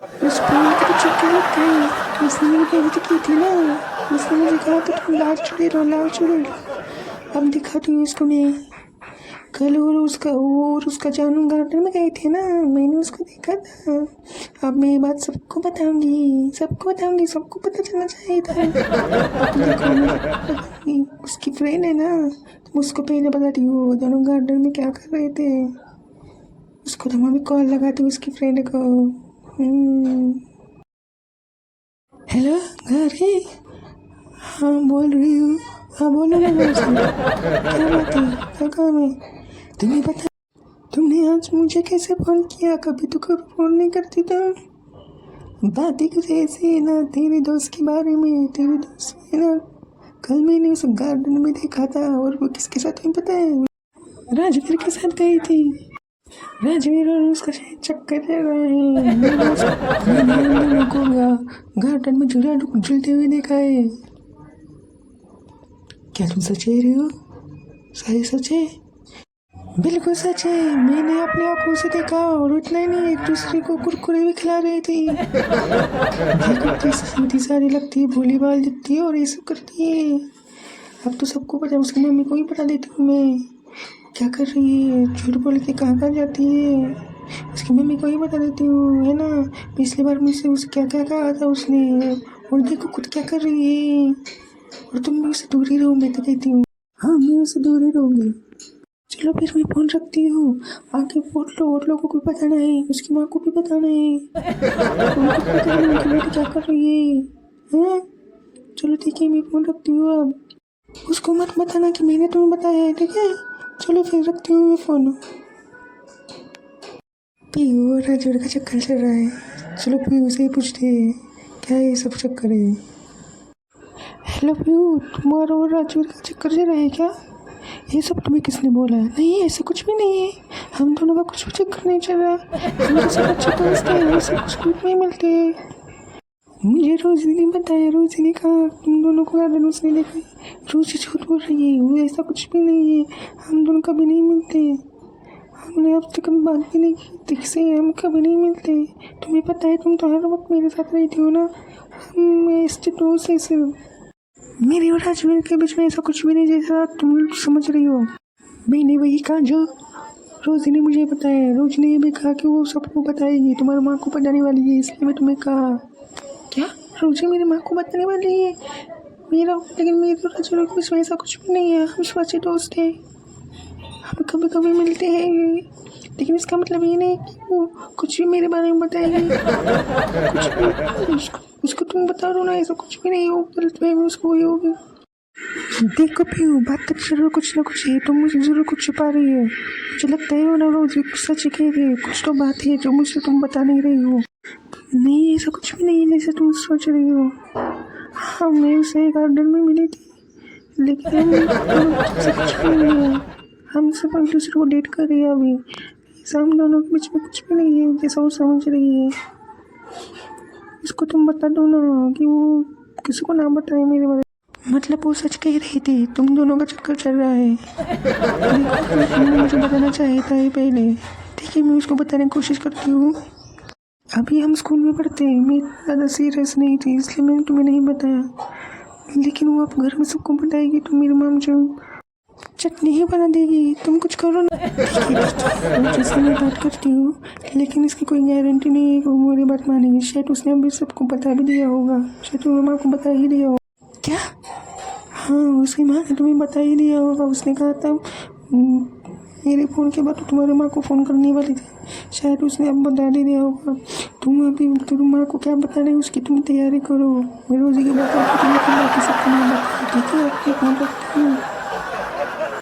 उस प्रेम के तो चक्कर लग गए। उसने मेरी बेइज्जती की थी ना, उसने मुझे कहा था तुम लाल चुड़ैल हो, लाल चुड़ैल। अब दिखाती हूँ इसको मैं। कल और उसका जानू गार्डन में गए थे ना, मैंने उसको देखा था। अब मैं ये बात सबको बताऊंगी, सबको पता चलना चाहिए था। अब देखो मैं सबको बताऊंगी। उसकी फ्रेंड है ना, तो उसको पहले बताती हूँ जानू गार्डन में क्या कर रहे थे। उसको तो मैं भी कॉल लगाती हूँ उसकी फ्रेंड को। हेलो गारी। हाँ बोल रही हूँ। हाँ बोलो ना रोज। क्या बात है, क्या काम है? तुम्हें पता तुमने आज मुझे कैसे फोन किया? कभी तो कभी फोन नहीं करती तुम। बातें कुछ ऐसी है ना तेरे दोस्त के बारे में। तेरे दोस्त है ना, कल मैंने उस गार्डन में देखा था। और वो किसके साथ तुम्हें पता है? राजवीर के साथ गई थी। राजवीर और उसका शायद चक्कर चल रहा है। मैंने उन दोनों को गार्डन में झूलते हुए देखा है। क्या तुम सच कह रही हो? सही सच है? बिल्कुल सच है, मैंने अपनी आंखों से देखा। और उतना ही नहीं, एक दूसरे को कुरकुरे भी खिला रही थी। देखो कैसी सीधी सारी लगती है, भोली भाल दिखती है और ये सब करती है। अब तो सबको पता है, उसकी मम्मी को ही बता देती हूँ मैं क्या कर रही है, झूठ बोल के कहाँ कहाँ जाती है। उसकी मम्मी को ही बता देती हूँ, है ना। पिछली बार मुझसे उसे क्या क्या कहा था उसने, और देखो खुद क्या कर रही है। और तुम भी उससे दूर ही रहो, मैं तो कहती हूँ। हाँ मैं उससे दूर ही रहूँगी। चलो फिर मैं फोन रखती हूँ। आगे बोल लो, और लोगों को बताना है, उसकी माँ को भी बताना है। उनको भी बताना है उनकी बेटी क्या कर रही है। हैं? चलो ठीक है, मैं फोन रखती हूँ अब। उसको मत बताना कि मैंने तुम्हें बताया है, ठीक है? चलो फिर रखती हूँ मैं फोन। पीयू और राजवीर का चक्कर चल रहा है। चलो पीयू से ही पूछते हैं क्या ये सब चक्कर है। हेलो पीयू, तुम्हारा और राजवीर का चक्कर चल रहा है क्या? ये सब तुम्हें किसने बोला? नहीं ऐसा कुछ भी नहीं है, हम दोनों का कुछ भी चक्कर नहीं चल रहा। हम तो सब अच्छे दोस्त हैं, ऐसे कुछ भी नहीं मिलते। मुझे रोजी ने बताया, रोजी ने कहा तुम दोनों को गार्डन उसने देखा। रोजी झूठ बोल रही है, वो ऐसा कुछ भी नहीं है। हम दोनों कभी नहीं मिलते। हमने अब तक कभी बात भी नहीं की, किसी हम कभी नहीं मिलते। तुम्हें पता है, तुम तो हर वक्त मेरे साथ रहती हो ना। हम ऐसे दोस्त हैं सिर्फ। मेरे और राजवीर के बीच में ऐसा कुछ भी नहीं जैसा तुम समझ रही हो। मैंने वही कहा जो रोजी ने मुझे बताया। रोजी ने ये भी कहा कि वो सबको बताएगी, तुम्हारी माँ को बताने वाली है, इसलिए मैं तुम्हें कहा। क्या? रोजी मेरी माँ को बताने वाली है? लेकिन मेरे तो राजवीर के बीच में ऐसा कुछ भी नहीं है, हम सब अच्छे दोस्त हैं। हम कभी कभी मिलते हैं, लेकिन इसका मतलब ये नहीं कि वो कुछ भी मेरे बारे में बताएगी। कुछ भी उसको तुम बता दो ना, ऐसा कुछ भी नहीं हो, गलतफहमी उसको हुई होगी। देखो पीयू, बात तो जरूर कुछ ना कुछ है, तुम मुझे जरूर कुछ छुपा रही हो। मुझे लगता है वो ना रोज सच कह रही है, कुछ तो बात है जो मुझे तुम बता नहीं रही हो। नहीं ऐसा कुछ भी नहीं है जैसे तुम सोच रही हो। हाँ मैं उसे गार्डन में मिली थी, लेकिन ऐसा कुछ भी नहीं है। हम सब एक दूसरे को डेट कर रहे हैं अभी। ऐसा हम दोनों के बीच में कुछ भी नहीं है जैसा वो समझ रही है। इसको तुम बता दो ना कि वो किसी को ना बताए मेरे बारे में। मतलब वो सच कह रही थी, तुम दोनों का चक्कर चल रहा है। देखो तुमने मुझे बताना चाहिए था ये पहले। ठीक है मैं उसको बताने की कोशिश करती हूँ। अभी हम स्कूल में पढ़ते हैं, मैं ज़्यादा सीरियस नहीं थी इसलिए मैंने तुम्हें नहीं बताया। लेकिन वो अब घर में सबको बताएगी तो मेरी माँ मुझे चटनी ही बना देगी। तुम कुछ करो ना। ठीक है जैसे मैं बात करती हूँ, लेकिन इसकी कोई गारंटी नहीं है कि वो मेरी बात मानेगी। शायद उसने अभी सबको बता भी दिया होगा, शायद मेरी माँ को बता ही दिया होगा। क्या? हाँ उसकी माँ ने तुम्हें बता ही दिया होगा। उसने कहा था मेरे फ़ोन के बाद तो तुम्हारी माँ को फ़ोन करने वाली थी, शायद उसने अब बता ही दिया होगा। तुम अभी तुम्हारी माँ को क्या बताना है उसकी तुम तैयारी करो। मैं रोज़ी की बात करती हूँ, बाकी सब तुम्हें बताओ, ठीक है? फ़ोन रखती हूँ।